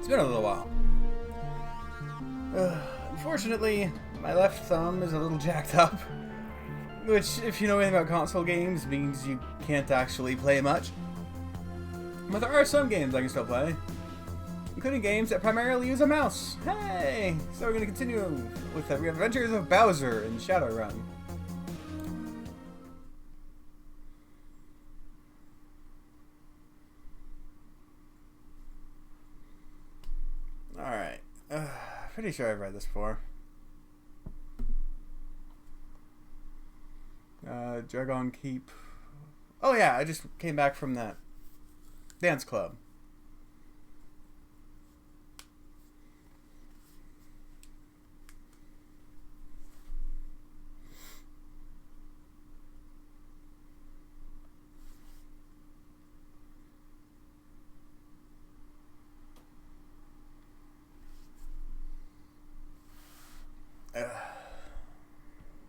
been a little while. Unfortunately, my left thumb is a little jacked up, which, if you know anything about console games, means you can't actually play much. But there are some games I can still play, including games that primarily use a mouse. Hey! So we're going to continue with the adventures of Bowser in Shadowrun. Alright. Pretty sure I've read this before. Dragon Keep. Oh yeah, I just came back from that dance club.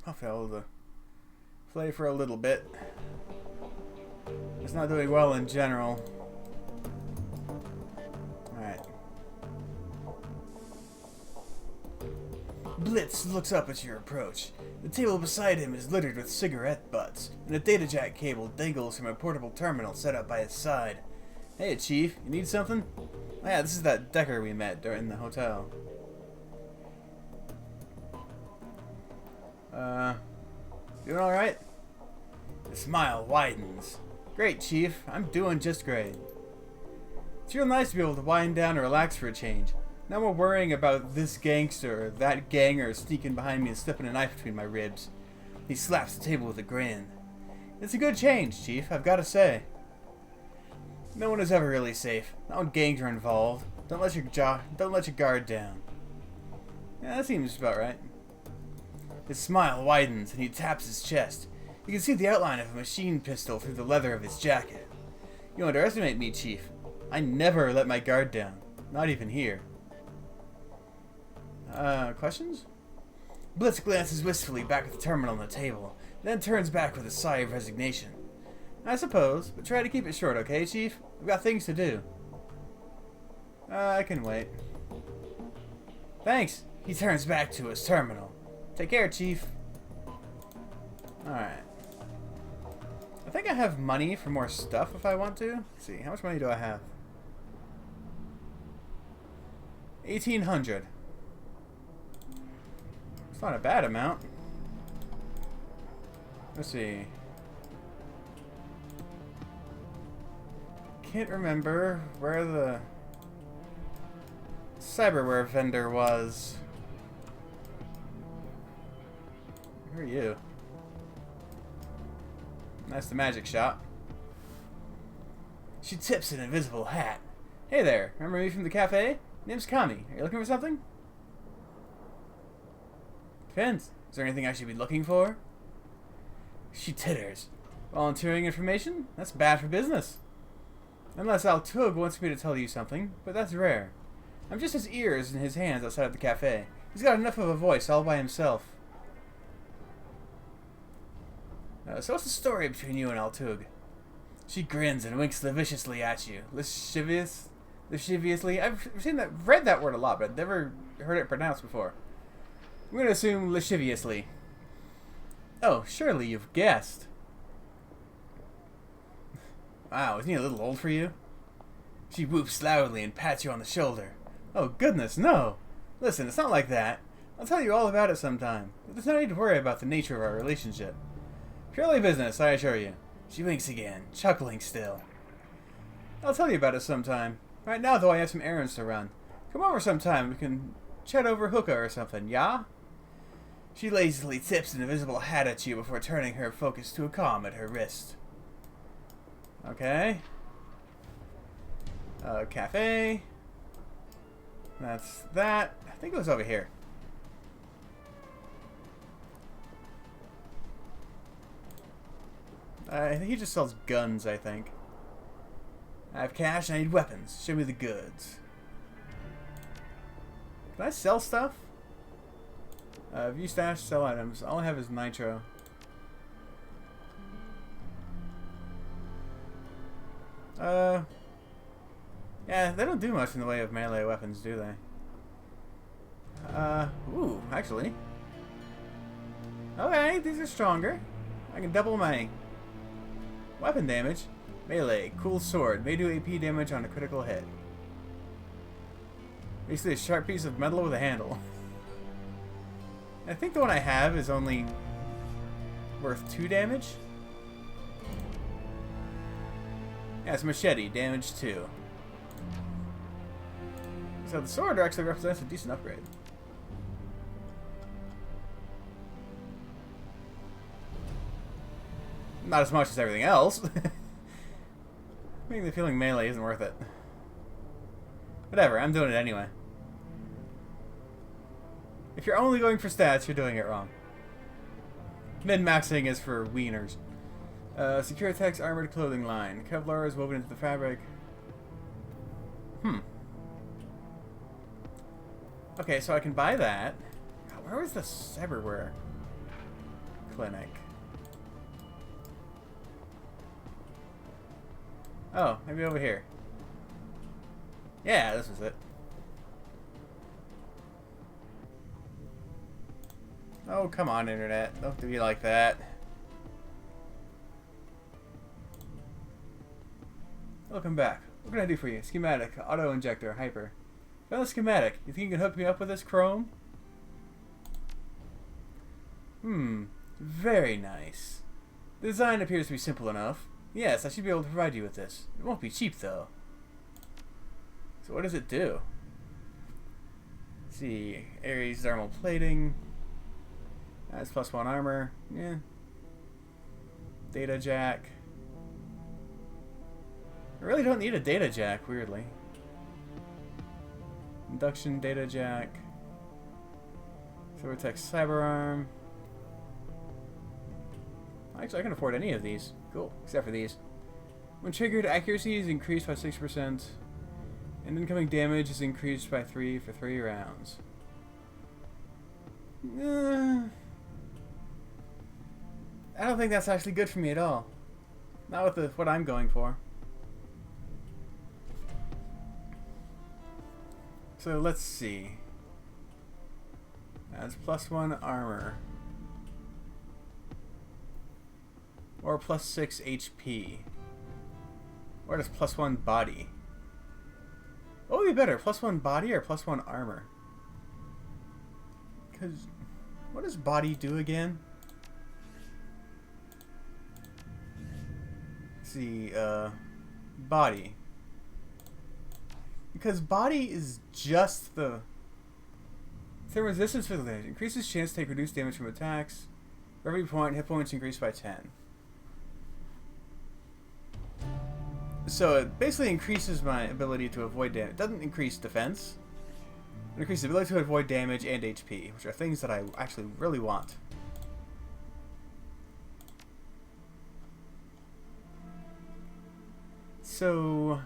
I'll fail to play for a little bit. It's not doing well in general. Alright. Blitz looks up at your approach. The table beside him is littered with cigarette butts, and a data jack cable dangles from a portable terminal set up by his side. Hey, Chief, you need something? Oh, yeah, this is that Decker we met during the hotel. Doing alright? The smile widens. Great, Chief. I'm doing just great. It's real nice to be able to wind down and relax for a change. No more worrying about this gangster or that ganger sneaking behind me and slipping a knife between my ribs. He slaps the table with a grin. It's a good change, Chief, I've got to say. No one is ever really safe. Not when gangs are involved. Don't let your guard down. Yeah, that seems about right. His smile widens and he taps his chest. You can see the outline of a machine pistol through the leather of his jacket. You underestimate me, Chief. I never let my guard down. Not even here. Questions? Blitz glances wistfully back at the terminal on the table, then turns back with a sigh of resignation. I suppose, but try to keep it short, okay, Chief? We've got things to do. I can wait. Thanks. He turns back to his terminal. Take care, Chief. Alright. I think I have money for more stuff if I want to. Let's see, how much money do I have? 1,800. It's not a bad amount. Let's see. Can't remember where the cyberware vendor was. Who are you? That's the magic shop. She tips an invisible hat. Hey there, remember me from the cafe? Name's Kami. Are you looking for something? Depends. Is there anything I should be looking for? She titters. Volunteering information? That's bad for business. Unless Altug wants me to tell you something, but that's rare. I'm just his ears in his hands outside of the cafe. He's got enough of a voice all by himself. So what's the story between you and Altug? She grins and winks lasciviously at you. Lasciviously? I've read that word a lot, but I've never heard it pronounced before. I'm going to assume lasciviously. Oh, surely you've guessed. Wow, isn't he a little old for you? She whoops loudly and pats you on the shoulder. Oh, goodness, no. Listen, it's not like that. I'll tell you all about it sometime. There's no need to worry about the nature of our relationship. Purely business, I assure you. She winks again, chuckling still. I'll tell you about it sometime. Right now, though, I have some errands to run. Come over sometime. We can chat over hookah or something, yeah? She lazily tips an invisible hat at you before turning her focus to a comm at her wrist. Okay. Cafe. That's that. I think it was over here. He just sells guns, I think. I have cash and I need weapons. Show me the goods. Can I sell stuff? View stash, sell items. All I have is nitro. Yeah, Yeah, they don't do much in the way of melee weapons, do they? Ooh, actually. Okay, these are stronger. I can double my weapon damage. Melee, cool sword. May do AP damage on a critical hit. Basically a sharp piece of metal with a handle. I think the one I have is only worth 2 damage. Yeah, it's machete, damage 2. So the sword actually represents a decent upgrade. Not as much as everything else. Making the feeling melee isn't worth it. Whatever, I'm doing it anyway. If you're only going for stats, you're doing it wrong. Min-maxing is for wieners. Secure Tech's armored clothing line. Kevlar is woven into the fabric. Okay, so I can buy that. God, where was the cyberware clinic? Oh, maybe over here. Yeah, this is it. Oh, come on, Internet. Don't be like that. Welcome back. What can I do for you? Schematic, auto injector, hyper. Found the schematic. You think you can hook me up with this chrome? Very nice. The design appears to be simple enough. Yes, I should be able to provide you with this. It won't be cheap, though. So what does it do? Let's see. Ares thermal plating. That's +1 armor. Yeah. Data jack. I really don't need a data jack, weirdly. Induction data jack. Silvertech cyberarm. Actually, I can afford any of these. Cool, except for these. When triggered, accuracy is increased by 6%, and incoming damage is increased by 3 for 3 rounds. I don't think that's actually good for me at all. Not with what I'm going for. So let's see. That's +1 armor. Or +6 HP. Or just +1 body. What would be better? +1 body or +1 armor? Because what does body do again? Let's see, body. Because body is just the thermal resistance for the damage. Increases chance to take reduced damage from attacks. For every point, hit points increase by 10. So it basically increases my ability to avoid damage. It doesn't increase defense. It increases the ability to avoid damage and HP, which are things that I actually really want. So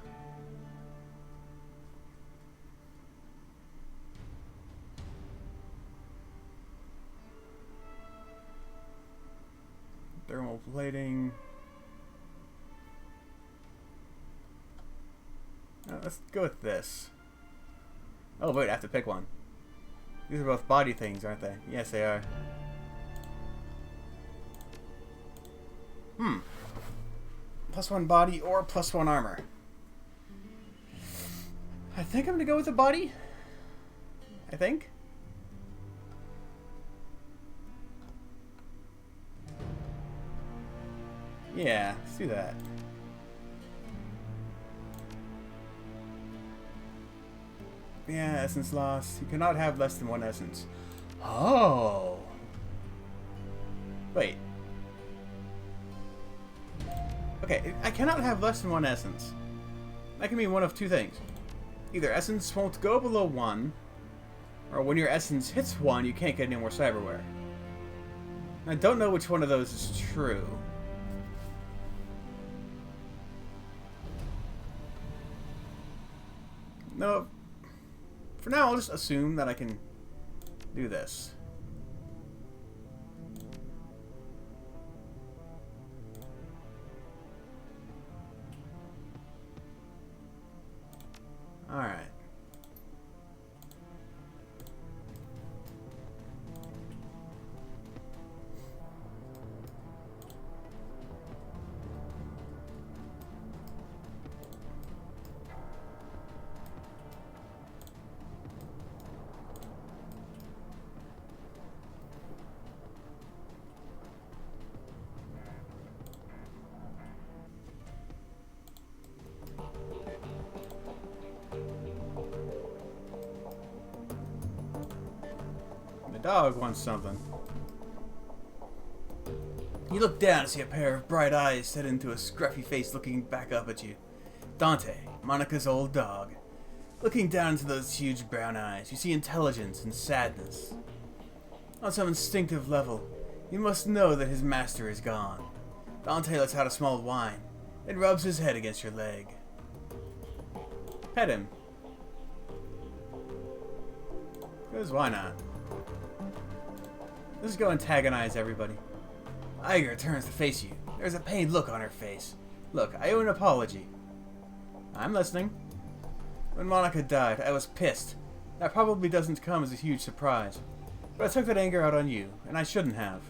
thermal plating. Let's go with this. Oh wait, I have to pick one. These are both body things, aren't they? Yes, they are. +1 body or +1 armor. I think I'm gonna go with the body. I think. Yeah, let's do that. Yeah, essence loss. You cannot have less than 1 essence. Oh. Wait. Okay, I cannot have less than 1 essence. That can mean one of 2 things. Either essence won't go below 1, or when your essence hits 1, you can't get any more cyberware. I don't know which one of those is true. No. For now, I'll just assume that I can do this. dog wants something. You look down and see a pair of bright eyes set into a scruffy face looking back up at you. Dante, Monica's old dog. Looking down into those huge brown eyes, you see intelligence and sadness. On some instinctive level, you must know that his master is gone. Dante lets out a small whine, and rubs his head against your leg. Pet him. Because why not? Let's go antagonize everybody. Iger turns to face you. There's a pained look on her face. Look, I owe an apology. I'm listening. When Monica died, I was pissed. That probably doesn't come as a huge surprise. But I took that anger out on you, and I shouldn't have.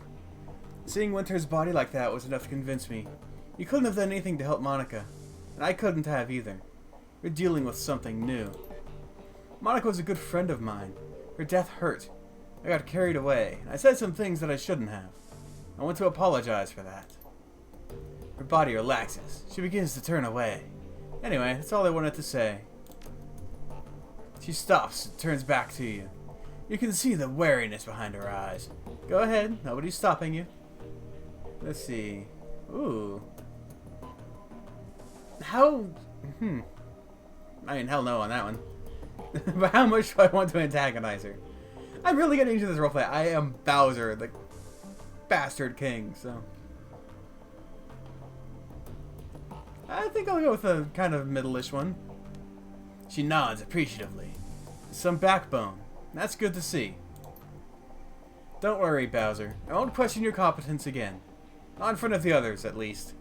Seeing Winter's body like that was enough to convince me. You couldn't have done anything to help Monica, and I couldn't have either. You're dealing with something new. Monica was a good friend of mine. Her death hurt. I got carried away, and I said some things that I shouldn't have. I want to apologize for that. Her body relaxes. She begins to turn away. Anyway, that's all I wanted to say. She stops and turns back to you. You can see the wariness behind her eyes. Go ahead, nobody's stopping you. Let's see. Ooh. How... I mean, hell no on that one. But how much do I want to antagonize her? I'm really getting into this roleplay. I am Bowser, the bastard king, so... I think I'll go with a kind of middle-ish one. She nods appreciatively. Some backbone. That's good to see. Don't worry, Bowser. I won't question your competence again. Not in front of the others, at least.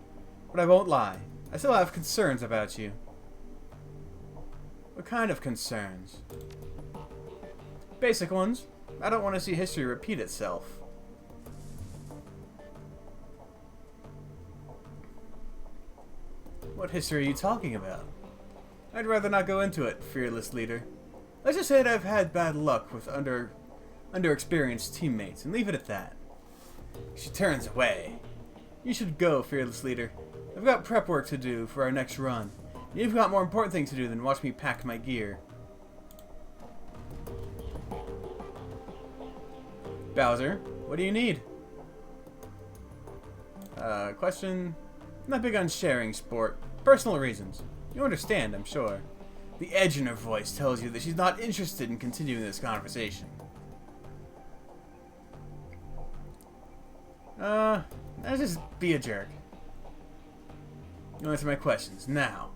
But I won't lie. I still have concerns about you. What kind of concerns? Basic ones. I don't want to see history repeat itself. What history are you talking about? I'd rather not go into it, fearless leader. Let's just say that I've had bad luck with underexperienced teammates, and leave it at that. She turns away. You should go, fearless leader. I've got prep work to do for our next run. And you've got more important things to do than watch me pack my gear. Bowser, what do you need? Question? Not big on sharing, sport. Personal reasons. You understand, I'm sure. The edge in her voice tells you that she's not interested in continuing this conversation. Let's just be a jerk. You answer my questions, now.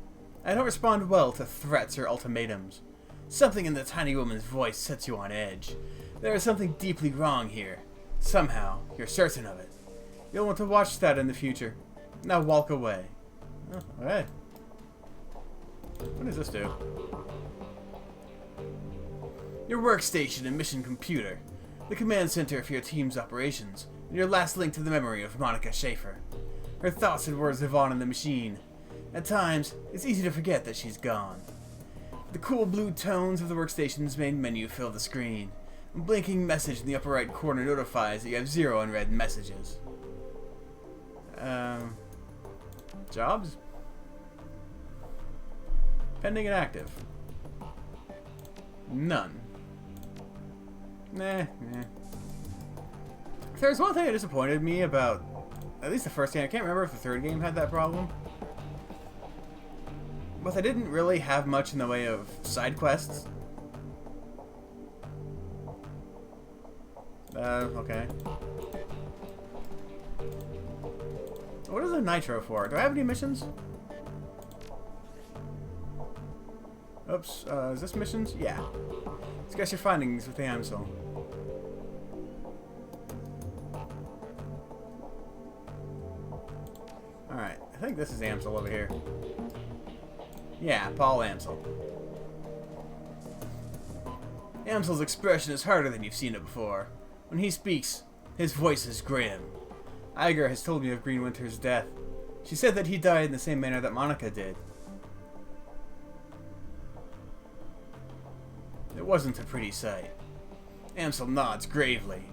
I don't respond well to threats or ultimatums. Something in the tiny woman's voice sets you on edge. There is something deeply wrong here. Somehow, you're certain of it. You'll want to watch that in the future. Now walk away. Oh, alright. What does this do? Your workstation and mission computer. The command center for your team's operations. And your last link to the memory of Monica Schaefer. Her thoughts and words live on in the machine. At times, it's easy to forget that she's gone. The cool blue tones of the workstation's main menu fill the screen. A blinking message in the upper right corner notifies that you have 0 unread messages. Jobs? Pending and active. None. Nah. If there's one thing that disappointed me about at least the first game, I can't remember if the third game had that problem, but they didn't really have much in the way of side quests. Okay. What is a nitro for? Do I have any missions? Oops, is this missions? Yeah. Discuss your findings with the Amsel. Alright, I think this is Amsel over here. Yeah, Paul Amsel. Amsel's expression is harder than you've seen it before. When he speaks, his voice is grim. Iger has told me of Green Winter's death. She said that he died in the same manner that Monica did. It wasn't a pretty sight. Amsel nods gravely.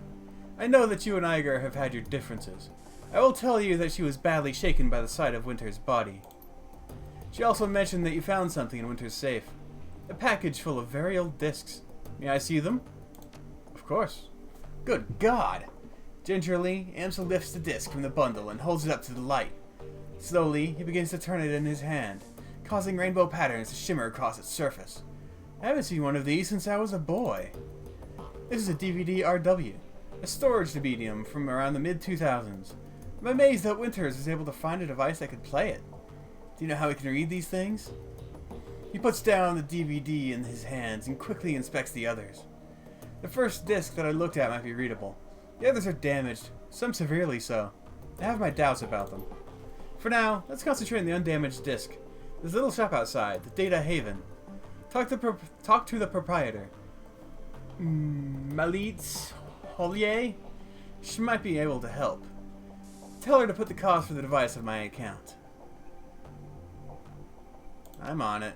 I know that you and Iger have had your differences. I will tell you that she was badly shaken by the sight of Winter's body. She also mentioned that you found something in Winter's safe. A package full of very old discs. May I see them? Of course. Good God! Gingerly, Amsel lifts the disc from the bundle and holds it up to the light. Slowly, he begins to turn it in his hand, causing rainbow patterns to shimmer across its surface. I haven't seen one of these since I was a boy. This is a DVD RW, a storage medium from around the mid-2000s. I'm amazed that Winters was able to find a device that could play it. Do you know how he can read these things? He puts down the DVD in his hands and quickly inspects the others. The first disc that I looked at might be readable. The others are damaged, some severely so. I have my doubts about them. For now, let's concentrate on the undamaged disc. There's a little shop outside, the Data Haven. Talk to the proprietor. Malitz Hollier? She might be able to help. Tell her to put the cost for the device on my account. I'm on it.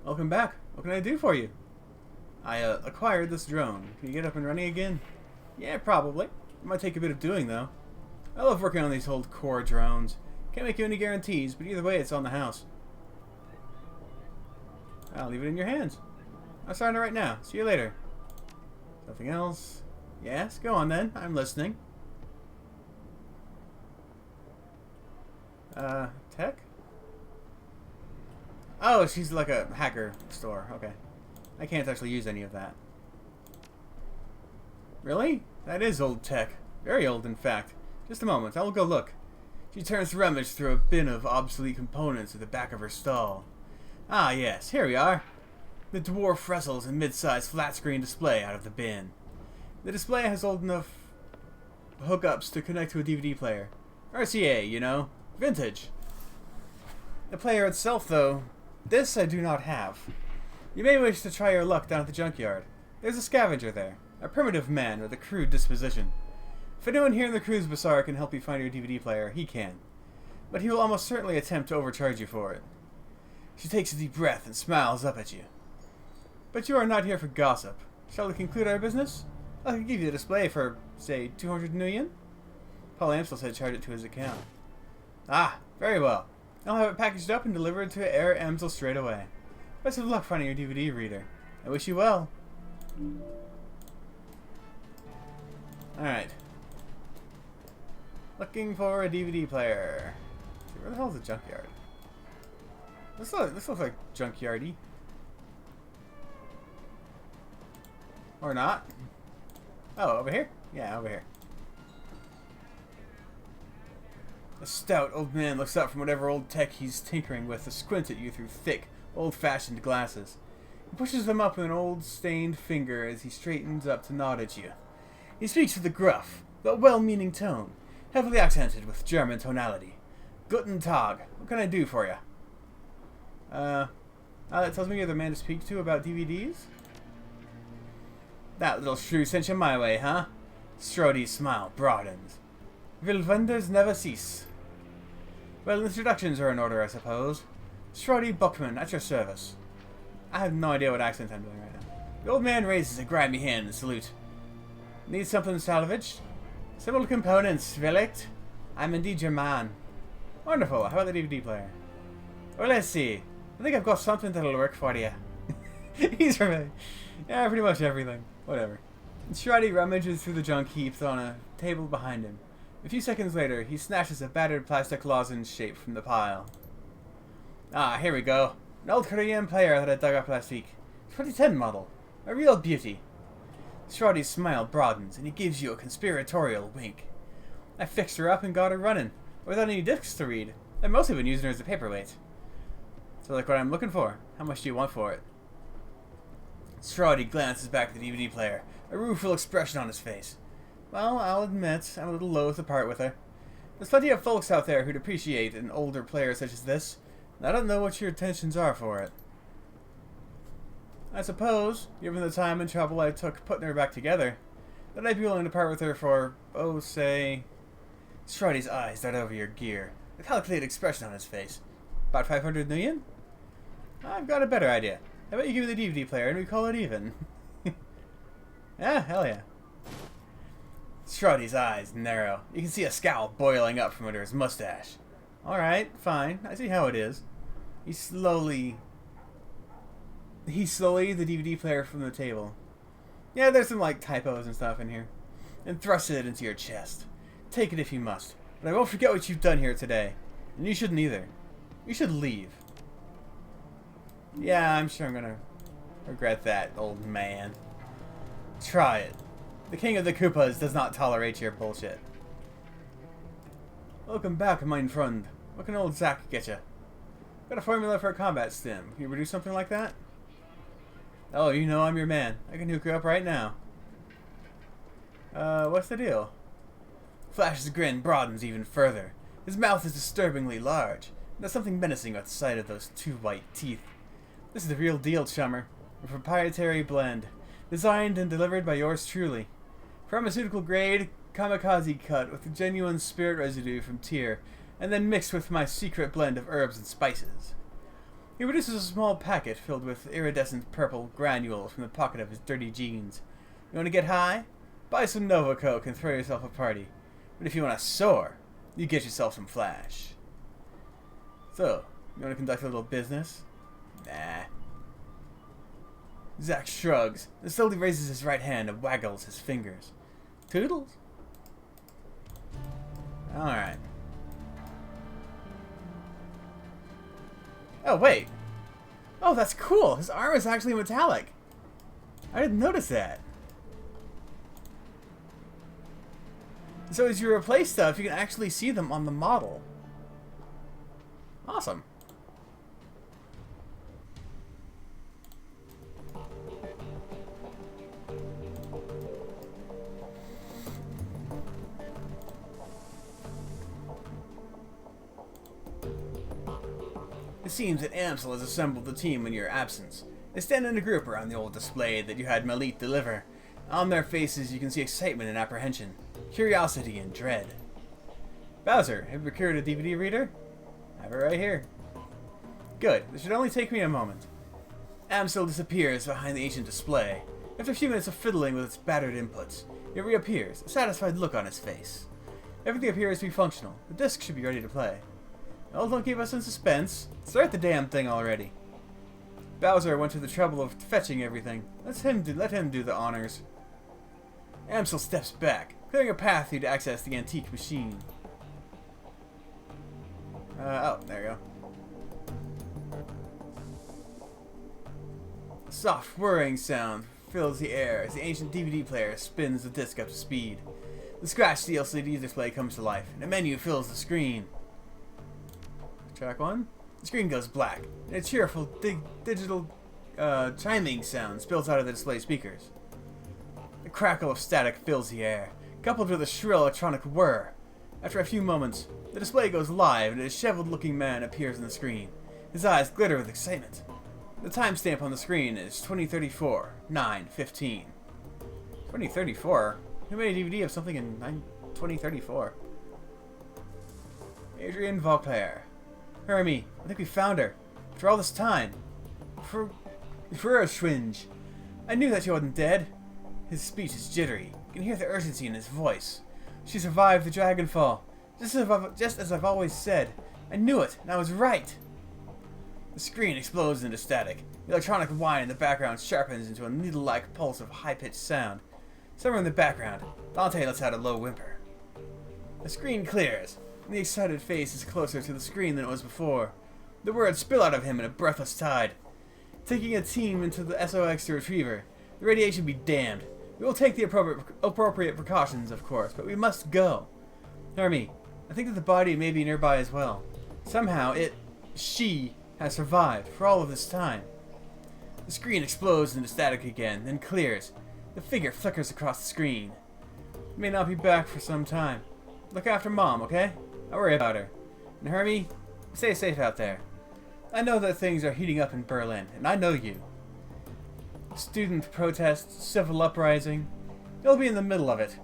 Welcome back. What can I do for you? I acquired this drone. Can you get up and running again? Yeah, probably. It might take a bit of doing, though. I love working on these old core drones. Can't make you any guarantees, but either way, it's on the house. I'll leave it in your hands. I'll sign it right now. See you later. Nothing else? Yes? Go on, then. I'm listening. Tech? Oh, she's like a hacker store. Okay. I can't actually use any of that. Really? That is old tech. Very old, in fact. Just a moment. I will go look. She turns to rummage through a bin of obsolete components at the back of her stall. Ah, yes. Here we are. The dwarf wrestles a mid-sized flat-screen display out of the bin. The display has old enough hookups to connect to a DVD player. RCA, you know. Vintage. The player itself, though, this I do not have. You may wish to try your luck down at the junkyard. There's a scavenger there, a primitive man with a crude disposition. If anyone here in the cruise bazaar can help you find your DVD player, he can. But he will almost certainly attempt to overcharge you for it. She takes a deep breath and smiles up at you. But you are not here for gossip. Shall we conclude our business? I can give you the display for, say, 200 million? Paul Amstel said charge it to his account. Ah, very well. I'll have it packaged up and delivered to Herr Amstel straight away. Best of luck finding your DVD reader. I wish you well. Alright. Looking for a DVD player. Where the hell is the junkyard? This looks like junkyardy. Or not. Oh, over here? Yeah, over here. A stout old man looks up from whatever old tech he's tinkering with to squint at you through thick, old-fashioned glasses. He pushes them up with an old, stained finger as he straightens up to nod at you. He speaks with a gruff, but well-meaning tone, heavily accented with German tonality. Guten Tag. What can I do for you? That tells me you're the man to speak to about DVDs? That little shrew sent you my way, huh? Strode's smile broadens. Will wonders never cease? Well, introductions are in order, I suppose. Strode Buckman, at your service. I have no idea what accent I'm doing right now. The old man raises a grimy hand in salute. Need something salvaged? Simple components, vielleicht? I'm indeed your man. Wonderful. How about the DVD player? Well, let's see. I think I've got something that'll work for you. He's for me. Yeah, pretty much everything. Whatever. Strode rummages through the junk heaps on a table behind him. A few seconds later, he snatches a battered plastic lozenge shape from the pile. Ah, here we go. An old Korean player that I dug up last week. 2010 model. A real beauty. Strode's smile broadens, and he gives you a conspiratorial wink. I fixed her up and got her running, without any discs to read. I've mostly been using her as a paperweight. So like what I'm looking for. How much do you want for it? Strode glances back at the DVD player, a rueful expression on his face. Well, I'll admit, I'm a little loath to part with her. There's plenty of folks out there who'd appreciate an older player such as this, and I don't know what your intentions are for it. I suppose, given the time and trouble I took putting her back together, that I'd be willing to part with her for, oh, say... Strode's eyes dart over your gear, a calculated expression on his face. About 500 million? I've got a better idea. How about you give me the DVD player and we call it even? Yeah, hell yeah. Shroddy's eyes narrow. You can see a scowl boiling up from under his mustache. Alright, fine. I see how it is. He slowly the DVD player from the table. Yeah, there's some like typos and stuff in here. And thrust it into your chest. Take it if you must. But I won't forget what you've done here today. And you shouldn't either. You should leave. Yeah, I'm sure I'm gonna regret that, old man. Try it. The King of the Koopas does not tolerate your bullshit. Welcome back, mein friend. What can old Zack get you? Got a formula for a combat stim. Can you produce something like that? Oh, you know I'm your man. I can hook you up right now. What's the deal? Flash's grin broadens even further. His mouth is disturbingly large. There's something menacing at the sight of those two white teeth. This is the real deal, chummer. A proprietary blend. Designed and delivered by yours truly. Pharmaceutical grade, kamikaze cut with the genuine spirit residue from Tyr, and then mixed with my secret blend of herbs and spices. He produces a small packet filled with iridescent purple granules from the pocket of his dirty jeans. You want to get high? Buy some Nova Coke and throw yourself a party. But if you want to soar, you get yourself some Flash. So, you want to conduct a little business? Nah. Zack shrugs and slowly raises his right hand and waggles his fingers. Toodles? Alright. Oh, wait. Oh, that's cool. His arm is actually metallic. I didn't notice that. So as you replace stuff, you can actually see them on the model. Awesome. It seems that Amsel has assembled the team in your absence. They stand in a group around the old display that you had Malit deliver. On their faces you can see excitement and apprehension, curiosity and dread. Bowser, have you procured a DVD reader? I have it right here. Good, this should only take me a moment. Amsel disappears behind the ancient display. After a few minutes of fiddling with its battered inputs, it reappears, a satisfied look on his face. Everything appears to be functional. The disc should be ready to play. Well, don't keep us in suspense. Start the damn thing already. Bowser went to the trouble of fetching everything. Let him do the honors. Amsel steps back, clearing a path for you to access the antique machine. Oh, there you go. A soft whirring sound fills the air as the ancient DVD player spins the disc up to speed. The scratched LCD display comes to life, and a menu fills the screen. Track 1. The screen goes black, and a cheerful digital chiming sound spills out of the display speakers. A crackle of static fills the air, coupled with a shrill electronic whir. After a few moments, the display goes live and a disheveled-looking man appears on the screen. His eyes glitter with excitement. The timestamp on the screen is 2034, 9:15. 2034? Who made a DVD of something in 2034? Adrian Vauclair. Hermie, I think we found her. After all this time. For a swinge. I knew that she wasn't dead. His speech is jittery. You can hear the urgency in his voice. She survived the Dragonfall. Just as I've always said. I knew it, and I was right. The screen explodes into static. The electronic whine in the background sharpens into a needle-like pulse of high-pitched sound. Somewhere in the background, Dante lets out a low whimper. The screen clears, and the excited face is closer to the screen than it was before. The words spill out of him in a breathless tide. Taking a team into the SOX to retrieve her. The radiation be damned. We will take the appropriate precautions, of course, but we must go. Hermie, I think that the body may be nearby as well. Somehow she has survived for all of this time. The screen explodes into static again, then clears. The figure flickers across the screen. It may not be back for some time. Look after Mom, okay? I'll worry about her. And Hermie, stay safe out there. I know that things are heating up in Berlin, and I know you. Student protests, civil uprising. You'll be in the middle of it,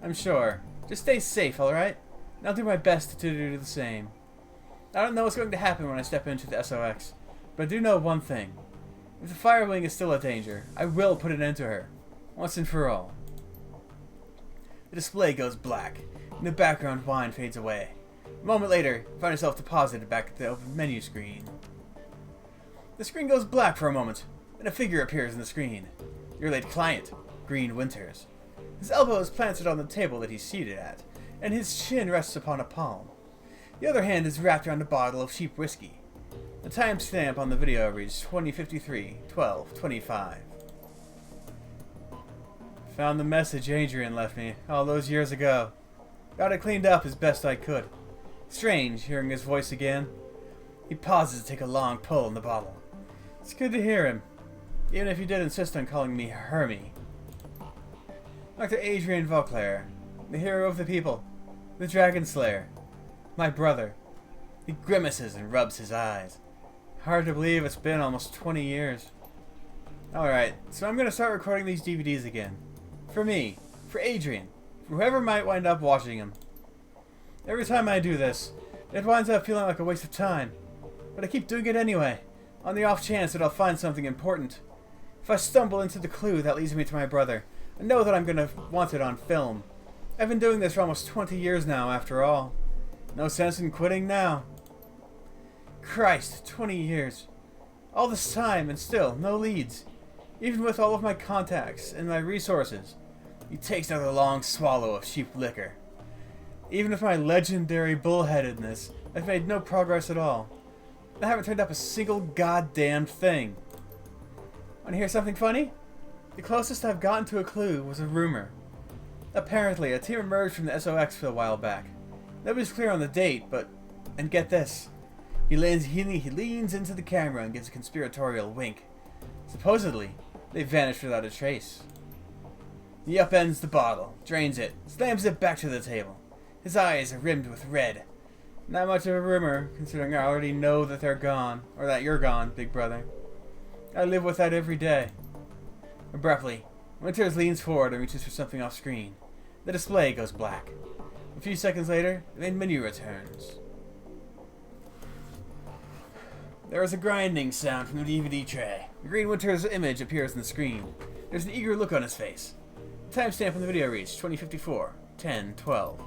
I'm sure. Just stay safe, alright? And I'll do my best to do the same. I don't know what's going to happen when I step into the SOX, but I do know one thing. If the Firewing is still a danger, I will put an end to her, once and for all. The display goes black, and the background wine fades away. A moment later, you find yourself deposited back at the open menu screen. The screen goes black for a moment, and a figure appears on the screen. Your late client, Green Winters. His elbow is planted on the table that he's seated at, and his chin rests upon a palm. The other hand is wrapped around a bottle of cheap whiskey. The timestamp on the video reads 2053-12-25. Found the message Adrian left me all those years ago. Got it cleaned up as best I could. Strange hearing his voice again. He pauses to take a long pull in the bottle. It's good to hear him, even if he did insist on calling me Hermie. Dr. Adrian Vauclair, the hero of the people, the Dragon Slayer, my brother. He grimaces and rubs his eyes. Hard to believe it's been almost 20 years. Alright, so I'm going to start recording these DVDs again. For me, for Adrian, for whoever might wind up watching them. Every time I do this, it winds up feeling like a waste of time. But I keep doing it anyway, on the off chance that I'll find something important. If I stumble into the clue that leads me to my brother, I know that I'm going to want it on film. I've been doing this for almost 20 years now, after all. No sense in quitting now. Christ, 20 years. All this time and still, no leads. Even with all of my contacts and my resources. He takes another long swallow of cheap liquor. Even with my legendary bullheadedness, I've made no progress at all. I haven't turned up a single goddamn thing. Want to hear something funny? The closest I've gotten to a clue was a rumor. Apparently, a team emerged from the SOX a while back. Nobody's clear on the date, but... And get this. He leans into the camera and gives a conspiratorial wink. Supposedly, they vanished without a trace. He upends the bottle, drains it, slams it back to the table. His eyes are rimmed with red. Not much of a rumor, considering I already know that they're gone, or that you're gone, big brother. I live with that every day. Abruptly, Winters leans forward and reaches for something off screen. The display goes black. A few seconds later, the main menu returns. There is a grinding sound from the DVD tray. Green Winters' image appears on the screen. There's an eager look on his face. The timestamp on the video reads 2054-10-12.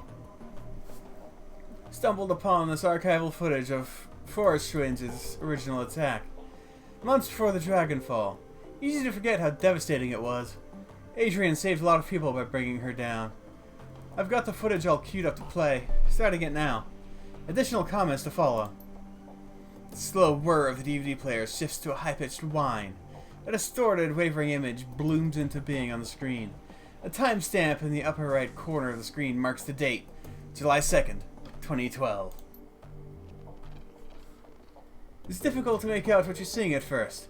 Stumbled upon this archival footage of Forest Twins' original attack. Months before the Dragonfall. Easy to forget how devastating it was. Adrian saved a lot of people by bringing her down. I've got the footage all queued up to play, starting it now. Additional comments to follow. The slow whir of the DVD player shifts to a high-pitched whine. A distorted, wavering image blooms into being on the screen. A timestamp in the upper right corner of the screen marks the date, July 2nd, 2012. It's difficult to make out what you're seeing at first.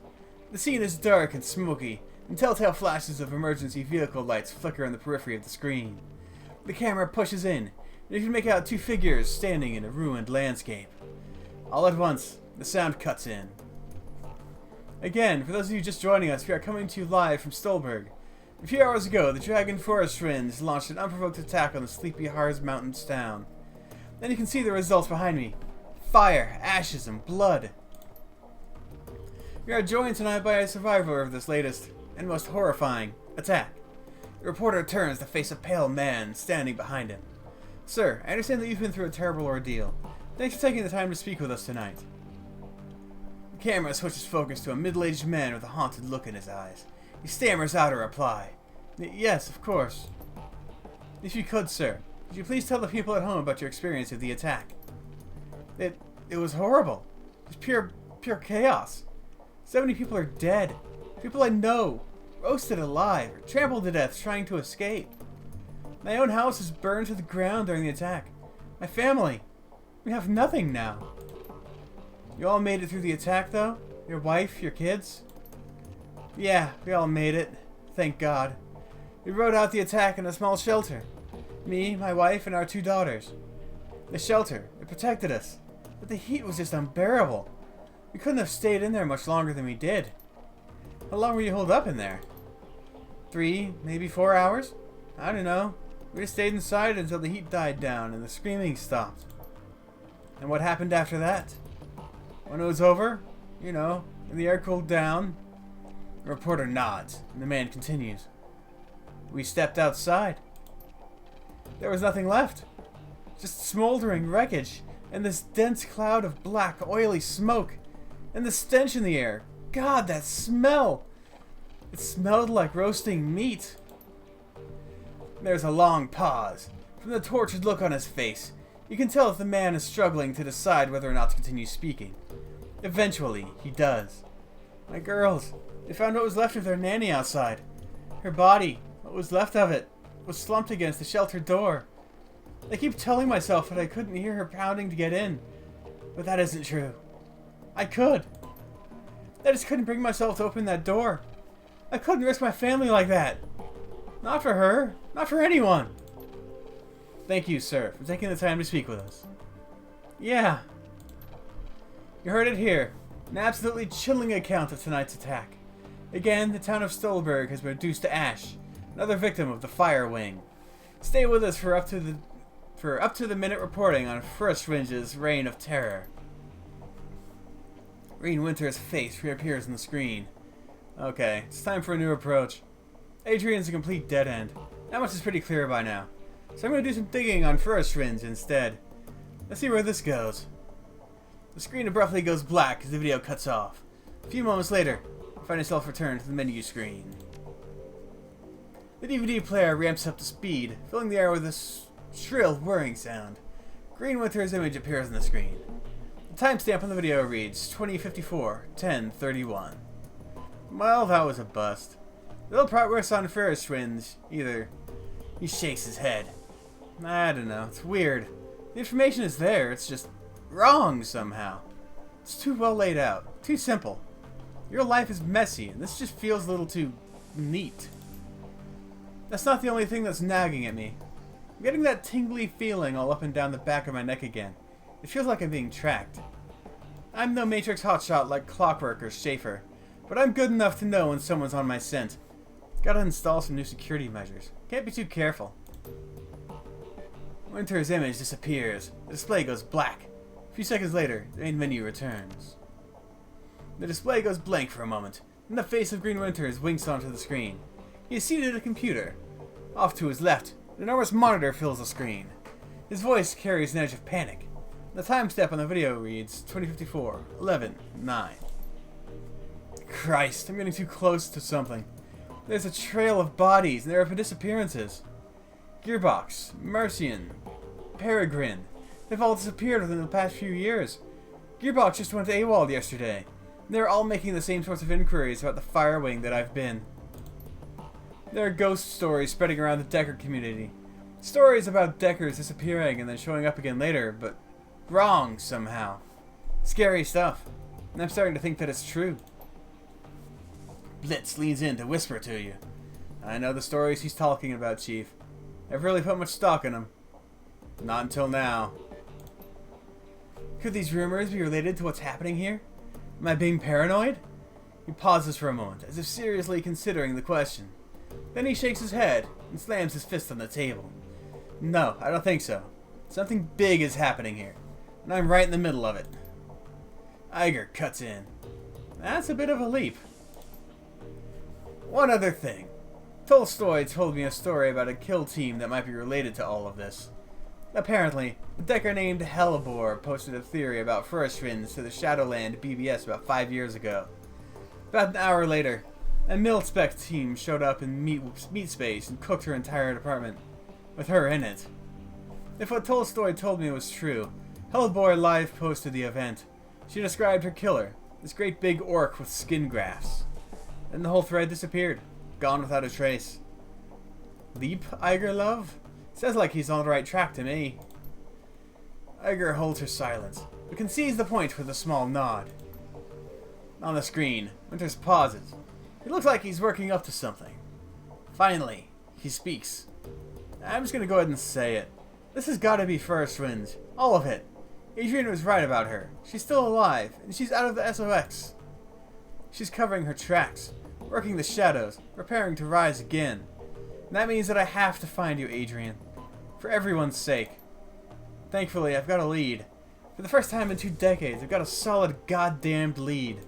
The scene is dark and smoky, and telltale flashes of emergency vehicle lights flicker on the periphery of the screen. The camera pushes in, and you can make out two figures standing in a ruined landscape. All at once, the sound cuts in. Again, for those of you just joining us, we are coming to you live from Stolberg. A few hours ago, the Dragon Forest Twins launched an unprovoked attack on the sleepy Harz Mountains town. Then you can see the results behind me. Fire, ashes, and blood. We are joined tonight by a survivor of this latest and most horrifying attack. The reporter turns to face a pale man standing behind him. Sir, I understand that you've been through a terrible ordeal. Thanks for taking the time to speak with us tonight. The camera switches focus to a middle-aged man with a haunted look in his eyes. He stammers out a reply. Yes, of course. If you could, sir, could you please tell the people at home about your experience of the attack? It was horrible. Just pure chaos. So many people are dead. People I know. Roasted alive or trampled to death trying to escape. My own house is burned to the ground during the attack. My family. We have nothing now. You all made it through the attack, though? Your wife, your kids? Yeah, we all made it. Thank God. We rode out the attack in a small shelter. Me, my wife, and our 2 daughters. The shelter, it protected us. But the heat was just unbearable. We couldn't have stayed in there much longer than we did. How long were you holed up in there? 3, maybe 4 hours? I don't know. We just stayed inside until the heat died down and the screaming stopped. And what happened after that? When it was over, you know, and the air cooled down, The reporter nods, and the man continues. We stepped outside. There was nothing left. Just smoldering wreckage, and this dense cloud of black, oily smoke, and the stench in the air. God, that smell! It smelled like roasting meat. There's a long pause. From the tortured look on his face, you can tell that the man is struggling to decide whether or not to continue speaking. Eventually, he does. My girls, they found what was left of their nanny outside. Her body, what was left of it, was slumped against the shelter door. I keep telling myself that I couldn't hear her pounding to get in, but that isn't true. I could. I just couldn't bring myself to open that door. I couldn't risk my family like that. Not for her. Not for anyone. Thank you, sir, for taking the time to speak with us. Yeah. You heard it here. An absolutely chilling account of tonight's attack. Again, the town of Stolberg has been reduced to ash. Another victim of the Fire Wing. Stay with us for up to the minute reporting on Frostringe's reign of terror. Green Winter's face reappears on the screen. Okay, it's time for a new approach. Adrian's a complete dead end. That much is pretty clear by now. So I'm going to do some digging on Frostringe instead. Let's see where this goes. The screen abruptly goes black as the video cuts off. A few moments later, you find yourself returned to the menu screen. The DVD player ramps up to speed, filling the air with a shrill whirring sound. Green Winter's image appears on the screen. The timestamp on the video reads 2054-1031. Well, that was a bust. Little progress on Frostringe either. He shakes his head. I don't know, it's weird. The information is there, it's just wrong somehow. It's too well laid out, too simple. Your life is messy, and this just feels a little too neat. That's not the only thing that's nagging at me. I'm getting that tingly feeling all up and down the back of my neck again. It feels like I'm being tracked. I'm no Matrix hotshot like Clockwork or Schaefer, but I'm good enough to know when someone's on my scent. Gotta install some new security measures. Can't be too careful. Winter's image disappears. The display goes black. A few seconds later, the main menu returns. The display goes blank for a moment, and the face of Green Winters winks onto the screen. He is seated at a computer. Off to his left, an enormous monitor fills the screen. His voice carries an edge of panic. The timestamp on the video reads 2054-11-9. Christ, I'm getting too close to something. There's a trail of bodies, and there have been disappearances. Gearbox, Mercian, Peregrine. They've all disappeared within the past few years. Gearbox just went AWOL yesterday. And they're all making the same sorts of inquiries about the Fire Wing that I've been. There are ghost stories spreading around the Decker community. Stories about Deckers disappearing and then showing up again later, but wrong somehow. Scary stuff. And I'm starting to think that it's true. Blitz leans in to whisper to you. I know the stories he's talking about, Chief. I've really put much stock in them. Not until now. Could these rumors be related to what's happening here? Am I being paranoid? He pauses for a moment, as if seriously considering the question. Then he shakes his head and slams his fist on the table. No, I don't think so. Something big is happening here, and I'm right in the middle of it. Iger cuts in. That's a bit of a leap. One other thing. Tolstoy told me a story about a kill team that might be related to all of this. Apparently, a Decker named Hellebore posted a theory about Frostringe to the Shadowland BBS about 5 years ago. About an hour later, a mil-spec team showed up in meat space and cooked her entire department, with her in it. If what Tolstoy told me was true, Hellebore live posted the event. She described her killer, this great big orc with skin grafts. Then the whole thread disappeared, gone without a trace. Leap, Iger love? Says like he's on the right track to me. Iger holds her silence, but concedes the point with a small nod. On the screen, Winters pauses. It looks like he's working up to something. Finally, he speaks. I'm just gonna go ahead and say it. This has gotta be Frostringe. All of it. Adrian was right about her. She's still alive, and she's out of the SOX. She's covering her tracks, working the shadows, preparing to rise again. And that means that I have to find you, Adrian. For everyone's sake. Thankfully, I've got a lead. For the first time in 2 decades, I've got a solid goddamned lead.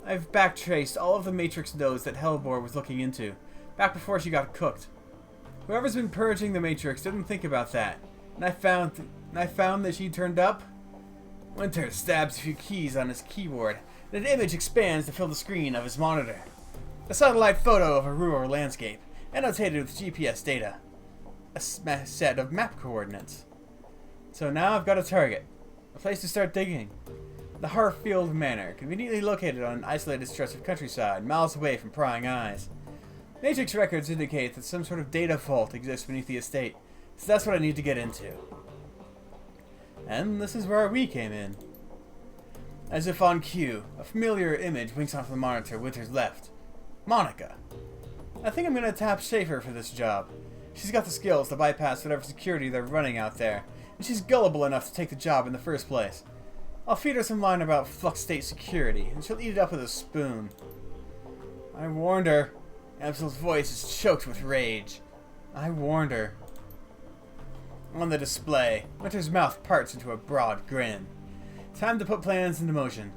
I've backtraced all of the Matrix nodes that Hellbore was looking into, back before she got cooked. Whoever's been purging the Matrix didn't think about that, and I found that she turned up. Winter stabs a few keys on his keyboard, and an image expands to fill the screen of his monitor. A satellite photo of a rural landscape, annotated with GPS data. A set of map coordinates. So now I've got a target. A place to start digging. The Harfield Manor, conveniently located on an isolated stretch of countryside, miles away from prying eyes. Matrix records indicate that some sort of data vault exists beneath the estate, so that's what I need to get into. And this is where we came in. As if on cue, a familiar image winks off the monitor Winter's left. Monica. I think I'm gonna tap Schaefer for this job. She's got the skills to bypass whatever security they're running out there, and she's gullible enough to take the job in the first place. I'll feed her some line about Flux State security, and she'll eat it up with a spoon. I warned her. Absol's voice is choked with rage. I warned her. On the display, Winter's mouth parts into a broad grin. Time to put plans into motion.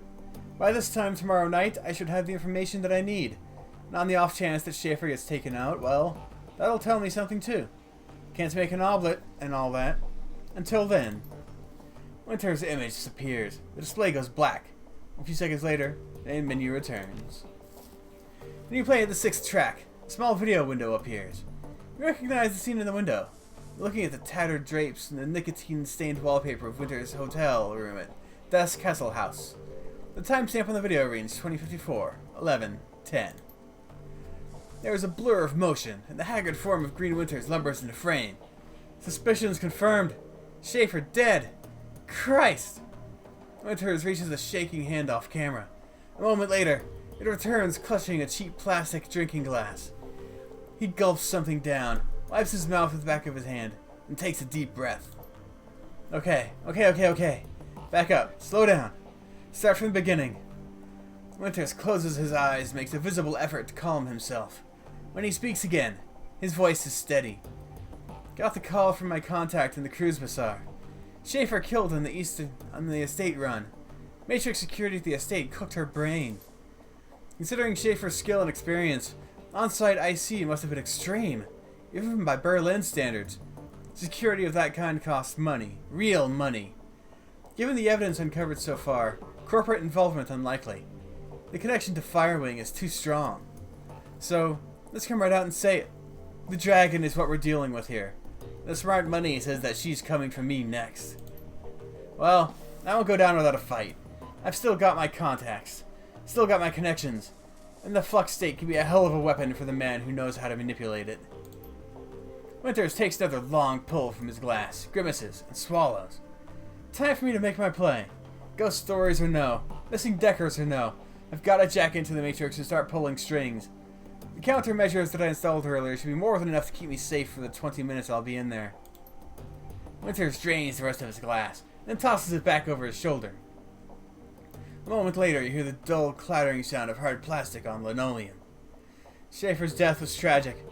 By this time tomorrow night, I should have the information that I need. And on the off chance that Schaefer gets taken out, well, that'll tell me something too. Can't make an omelet and all that. Until then. Winter's image disappears. The display goes black. A few seconds later, the main menu returns. When you play at the 6th track, a small video window appears. You recognize the scene in the window. You're looking at the tattered drapes and the nicotine-stained wallpaper of Winter's hotel room at Das Castle House. The timestamp on the video reads 2054, 11:10. There is a blur of motion, and the haggard form of Green Winters lumbers into frame. Suspicions confirmed. Schaefer dead. Christ! Winters reaches a shaking hand off camera. A moment later, it returns clutching a cheap plastic drinking glass. He gulps something down, wipes his mouth with the back of his hand, and takes a deep breath. Okay. Back up. Slow down. Start from the beginning. Winters closes his eyes, makes a visible effort to calm himself. When he speaks again, his voice is steady. Got the call from my contact in the cruise bazaar. Schaefer killed on the estate run. Matrix security at the estate cooked her brain. Considering Schaefer's skill and experience, on-site IC must have been extreme, even by Berlin standards. Security of that kind costs money. Real money. Given the evidence uncovered so far, corporate involvement unlikely. The connection to Firewing is too strong. So, let's come right out and say it. The dragon is what we're dealing with here. The smart money says that she's coming for me next. Well, I won't go down without a fight. I've still got my contacts. Still got my connections. And the Flux State can be a hell of a weapon for the man who knows how to manipulate it. Winters takes another long pull from his glass, grimaces, and swallows. Time for me to make my play. Ghost stories or no, missing Deckers or no, I've got to jack into the Matrix and start pulling strings. The countermeasures that I installed earlier should be more than enough to keep me safe for the 20 minutes I'll be in there. Winters drains the rest of his glass, then tosses it back over his shoulder. A moment later, you hear the dull clattering sound of hard plastic on linoleum. Schaefer's death was tragic.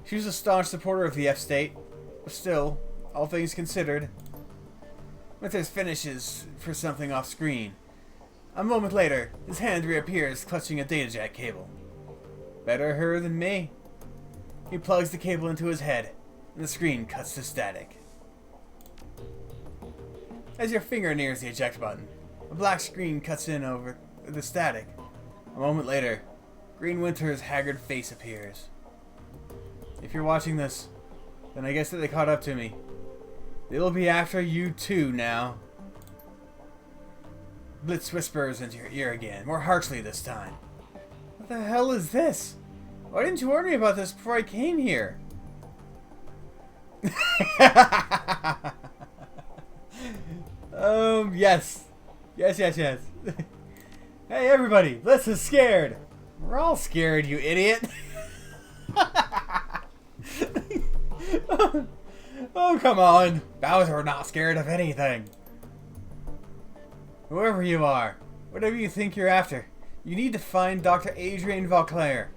She was a staunch supporter of the F-State, but still, all things considered. Winters finishes for something off screen. A moment later, his hand reappears clutching a data jack cable. Better her than me. He plugs the cable into his head, and the screen cuts to static. As your finger nears the eject button, a black screen cuts in over the static. A moment later, Green Winter's haggard face appears. If you're watching this, then I guess that they caught up to me. They'll be after you too now. Blitz whispers into your ear again, more harshly this time. What the hell is this? Why didn't you warn me about this before I came here? Yes. Yes. Hey, everybody, Blitz is scared. We're all scared, you idiot. Oh, come on. Bowser not scared of anything. Whoever you are, whatever you think you're after, you need to find Dr. Adrian Vauclair.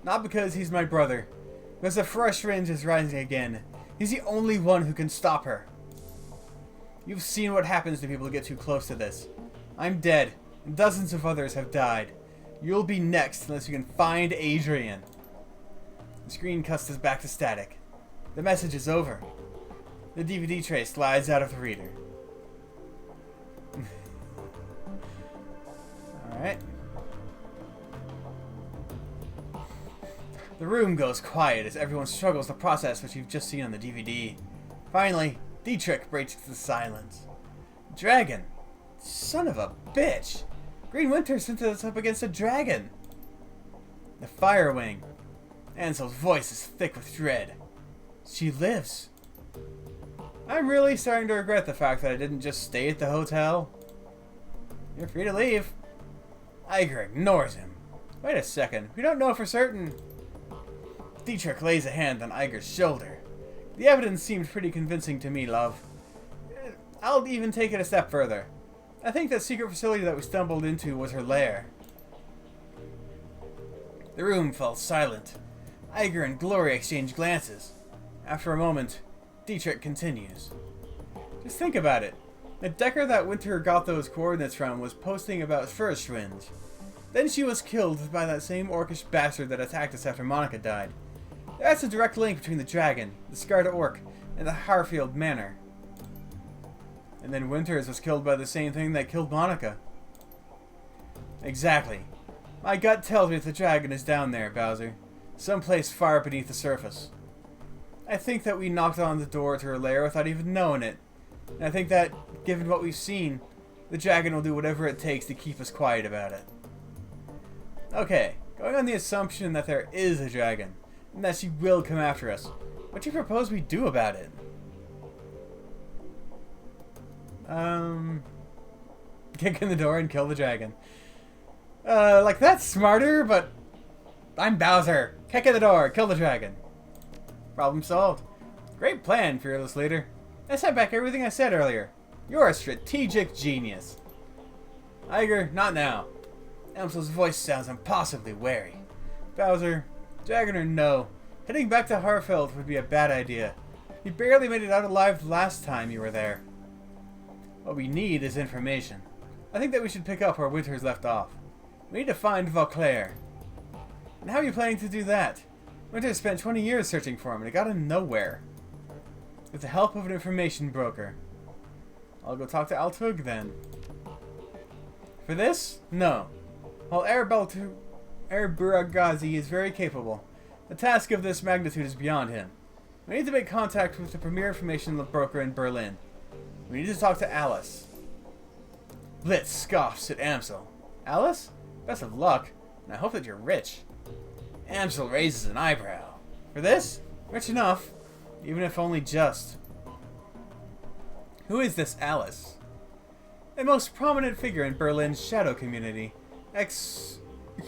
Not because he's my brother. Because the fresh winds is rising again. He's the only one who can stop her. You've seen what happens to people who get too close to this. I'm dead, and dozens of others have died. You'll be next unless you can find Adrian. The screen cuts us back to static. The message is over. The DVD tray slides out of the reader. Alright. The room goes quiet as everyone struggles to process what you've just seen on the DVD. Finally, Dietrich breaks the silence. Dragon! Son of a bitch! Green Winter sent us up against a dragon! The Fire Wing. Ansel's voice is thick with dread. She lives. I'm really starting to regret the fact that I didn't just stay at the hotel. You're free to leave. Iger ignores him. Wait a second, we don't know for certain. Dietrich lays a hand on Iger's shoulder. The evidence seemed pretty convincing to me, love. I'll even take it a step further. I think that secret facility that we stumbled into was her lair. The room fell silent. Iger and Gloria exchange glances. After a moment, Dietrich continues. Just think about it. The Decker that Winter got those coordinates from was posting about Furschwind. Then she was killed by that same orcish bastard that attacked us after Monica died. That's a direct link between the dragon, the scarred orc, and the Harfield Manor. And then Winters was killed by the same thing that killed Monica. Exactly. My gut tells me that the dragon is down there, Bowser. Someplace far beneath the surface. I think that we knocked on the door to her lair without even knowing it. And I think that, given what we've seen, the dragon will do whatever it takes to keep us quiet about it. Okay, going on the assumption that there is a dragon, and that she will come after us, what do you propose we do about it? Kick in the door and kill the dragon. Like that's smarter, but I'm Bowser. Kick in the door, kill the dragon. Problem solved. Great plan, fearless leader. I set back everything I said earlier. You're a strategic genius. Iger, not now. Amsel's voice sounds impossibly wary. Bowser, dragon or no, heading back to Harfeld would be a bad idea. You barely made it out alive last time you were there. What we need is information. I think that we should pick up where Winters left off. We need to find Vauclair. And how are you planning to do that? Winters spent 20 years searching for him and it got him nowhere. With the help of an information broker. I'll go talk to Altug then. For this? No. While Buragazi is very capable, the task of this magnitude is beyond him. We need to make contact with the premier information broker in Berlin. We need to talk to Alice. Blitz scoffs at Amsel. Alice? Best of luck, and I hope that you're rich. Amsel raises an eyebrow. For this? Rich enough, even if only just. Who is this Alice? A most prominent figure in Berlin's shadow community.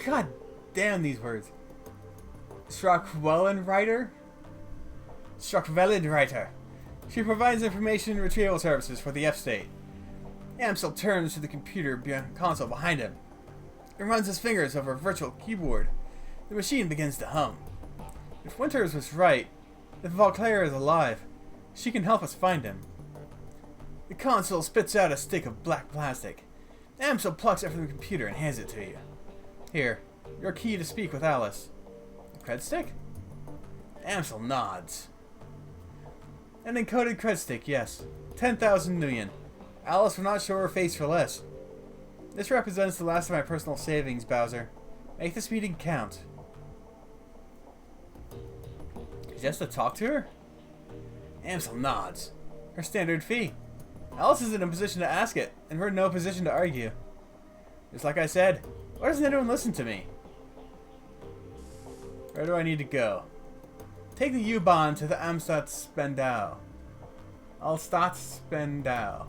God damn these words. Schrock-Wellenreiter? Schrock-Wellenreiter. She provides information retrieval services for the F-State. Amsel turns to the computer console behind him and runs his fingers over a virtual keyboard. The machine begins to hum. If Winters was right, if Vauclair is alive, she can help us find him. The console spits out a stick of black plastic. Amsel plucks it from the computer and hands it to you. Here, your key to speak with Alice. A cred stick? Amsel nods. An encoded cred stick, yes. 10,000 million. Alice will not show her face for less. This represents the last of my personal savings, Bowser. Make this meeting count. Just to talk to her? Amsel nods. Her standard fee. Alice is in a position to ask it, and we're in no position to argue. Just like I said, why doesn't anyone listen to me? Where do I need to go? Take the U-Bahn to the Amstadt Spandau. Alstadt Spandau.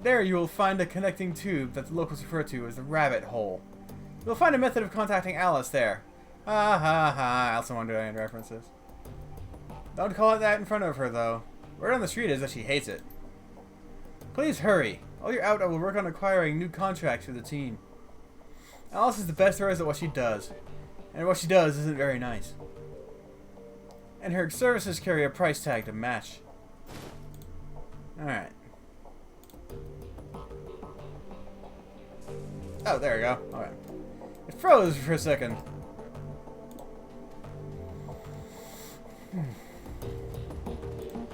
There you will find a connecting tube that the locals refer to as the rabbit hole. You'll find a method of contacting Alice there. Ha ha ha, Alice in Wonderland references. Don't call it that in front of her though. Word on the street is that she hates it. Please hurry. While you're out, I will work on acquiring new contracts for the team. Alice is the best there is at what she does. And what she does isn't very nice. And her services carry a price tag to match. Alright. Oh, there we go. Alright. froze for a second.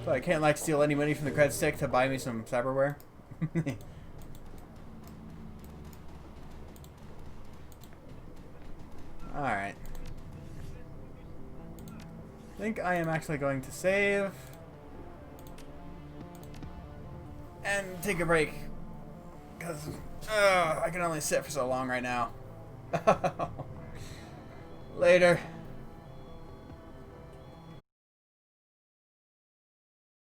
So I can't like steal any money from the cred stick to buy me some cyberware. Alright. I think I am actually going to save. And take a break. Because I can only sit for so long right now. Later.